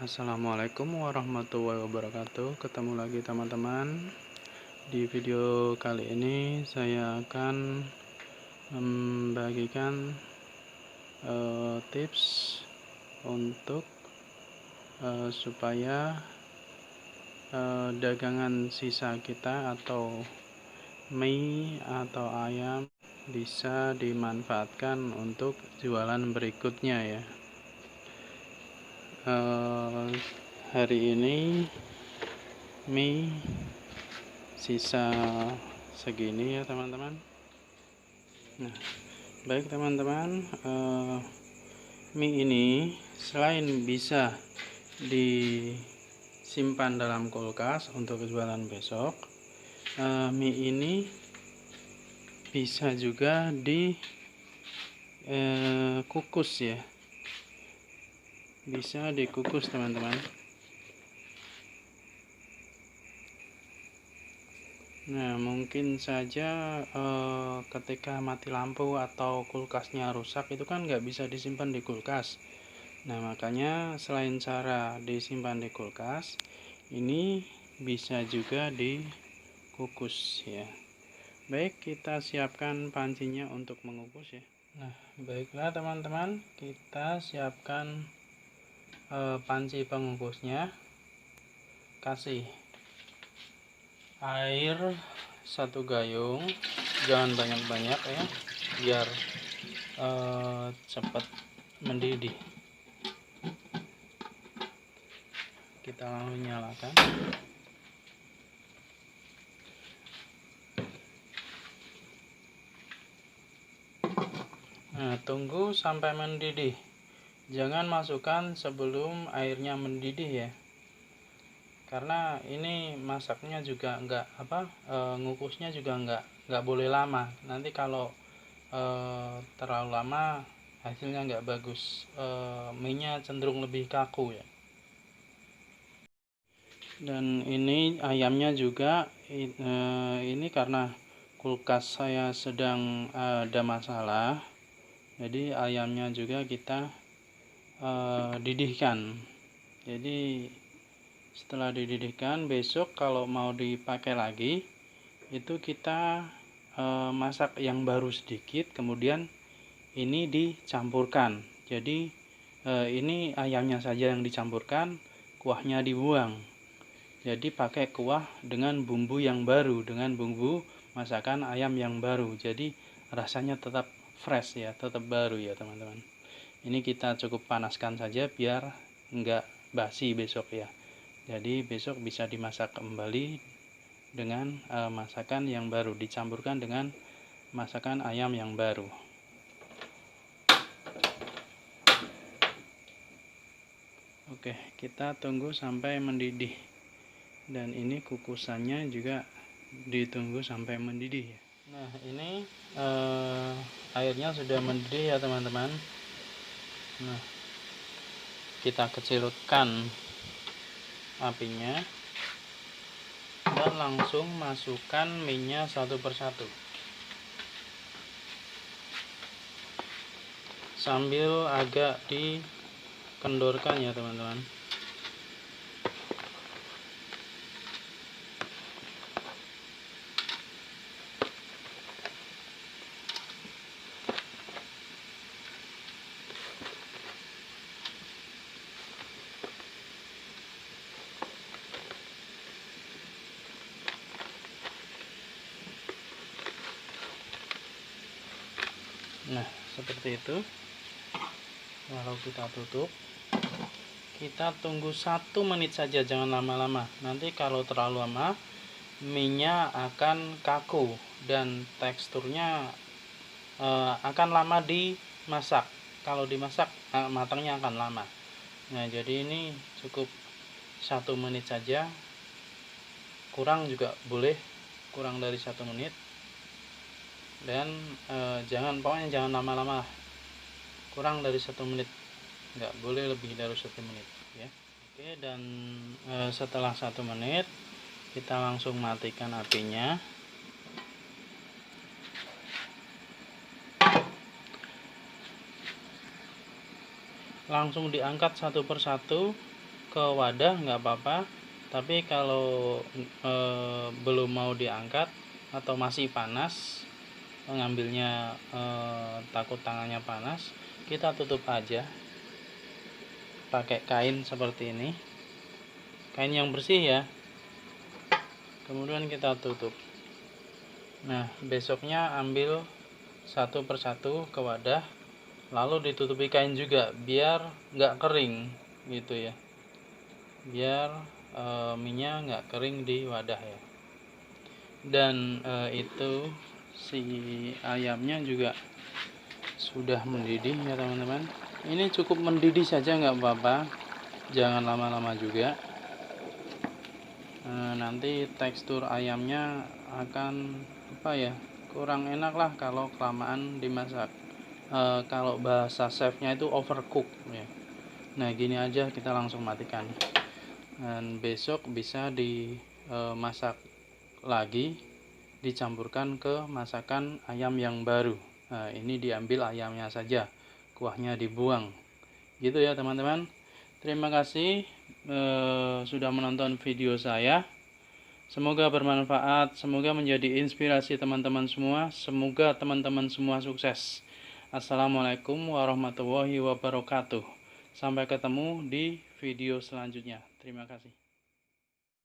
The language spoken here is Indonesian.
Assalamualaikum warahmatullahi wabarakatuh. Ketemu lagi teman-teman. Di video kali ini saya akan membagikan tips untuk supaya dagangan sisa kita atau mie atau ayam bisa dimanfaatkan untuk jualan berikutnya ya. Hari ini mie sisa segini ya teman-teman. Nah, baik teman-teman, mie ini selain bisa disimpan dalam kulkas untuk jualan besok, mie ini bisa juga dikukus ya, bisa dikukus teman-teman. Nah, mungkin saja ketika mati lampu atau kulkasnya rusak itu kan nggak bisa disimpan di kulkas. Nah, makanya selain cara disimpan di kulkas, ini bisa juga dikukus ya. Baik, kita siapkan pancinya untuk mengukus ya. Nah, baiklah teman-teman, kita siapkan panci pengukusnya. Kasih air 1 gayung, jangan banyak-banyak ya, biar cepat mendidih. Kita langsung nyalakan. Nah, tunggu sampai mendidih, jangan masukkan sebelum airnya mendidih ya, karena ini masaknya juga ngukusnya juga nggak boleh lama. Nanti kalau terlalu lama hasilnya nggak bagus, mie-nya cenderung lebih kaku ya. Dan ini ayamnya juga ini karena kulkas saya sedang ada masalah, jadi ayamnya juga kita didihkan. Jadi setelah dididihkan, besok kalau mau dipakai lagi itu kita masak yang baru sedikit, kemudian ini dicampurkan. Jadi ini ayamnya saja yang dicampurkan, kuahnya dibuang. Jadi pakai kuah dengan bumbu yang baru, dengan bumbu masakan ayam yang baru. Jadi rasanya tetap fresh ya, tetap baru ya teman-teman. Ini kita cukup panaskan saja biar enggak basi besok ya. Jadi besok bisa dimasak kembali dengan masakan yang baru, dicampurkan dengan masakan ayam yang baru. Oke, kita tunggu sampai mendidih. Dan ini kukusannya juga ditunggu sampai mendidih ya. Nah, ini airnya sudah mendidih ya teman-teman. Nah, kita kecilkan apinya dan langsung masukkan mie-nya satu persatu sambil agak dikendorkan ya teman-teman. Nah, seperti itu. Lalu kita tutup, kita tunggu 1 menit saja, jangan lama-lama. Nanti kalau terlalu lama mie-nya akan kaku dan teksturnya akan lama dimasak. Kalau dimasak matangnya akan lama. Nah, jadi ini cukup 1 menit saja, kurang juga boleh, kurang dari 1 menit. Dan pokoknya jangan lama-lama, kurang dari 1 menit, nggak boleh lebih dari 1 menit ya. Oke, dan setelah 1 menit kita langsung matikan apinya. Langsung diangkat satu persatu, ke wadah nggak apa-apa, tapi kalau belum mau diangkat atau masih panas, mengambilnya takut tangannya panas, kita tutup aja pakai kain seperti ini, kain yang bersih ya, kemudian kita tutup. Nah, besoknya ambil satu persatu ke wadah, lalu ditutupi kain juga biar nggak kering gitu ya, biar minyak nggak kering di wadah ya. Dan itu si ayamnya juga sudah mendidih ya teman-teman. Ini cukup mendidih saja nggak apa-apa, jangan lama-lama juga. Nanti tekstur ayamnya akan kurang enak lah kalau kelamaan dimasak. Kalau bahasa chefnya itu overcook ya. Nah gini aja, kita langsung matikan, dan besok bisa dimasak lagi, dicampurkan ke masakan ayam yang baru. Nah ini diambil ayamnya saja, kuahnya dibuang gitu ya teman-teman. Terima kasih sudah menonton video saya. Semoga bermanfaat, semoga menjadi inspirasi teman-teman semua, semoga teman-teman semua sukses. Assalamualaikum warahmatullahi wabarakatuh. Sampai ketemu di video selanjutnya. Terima kasih.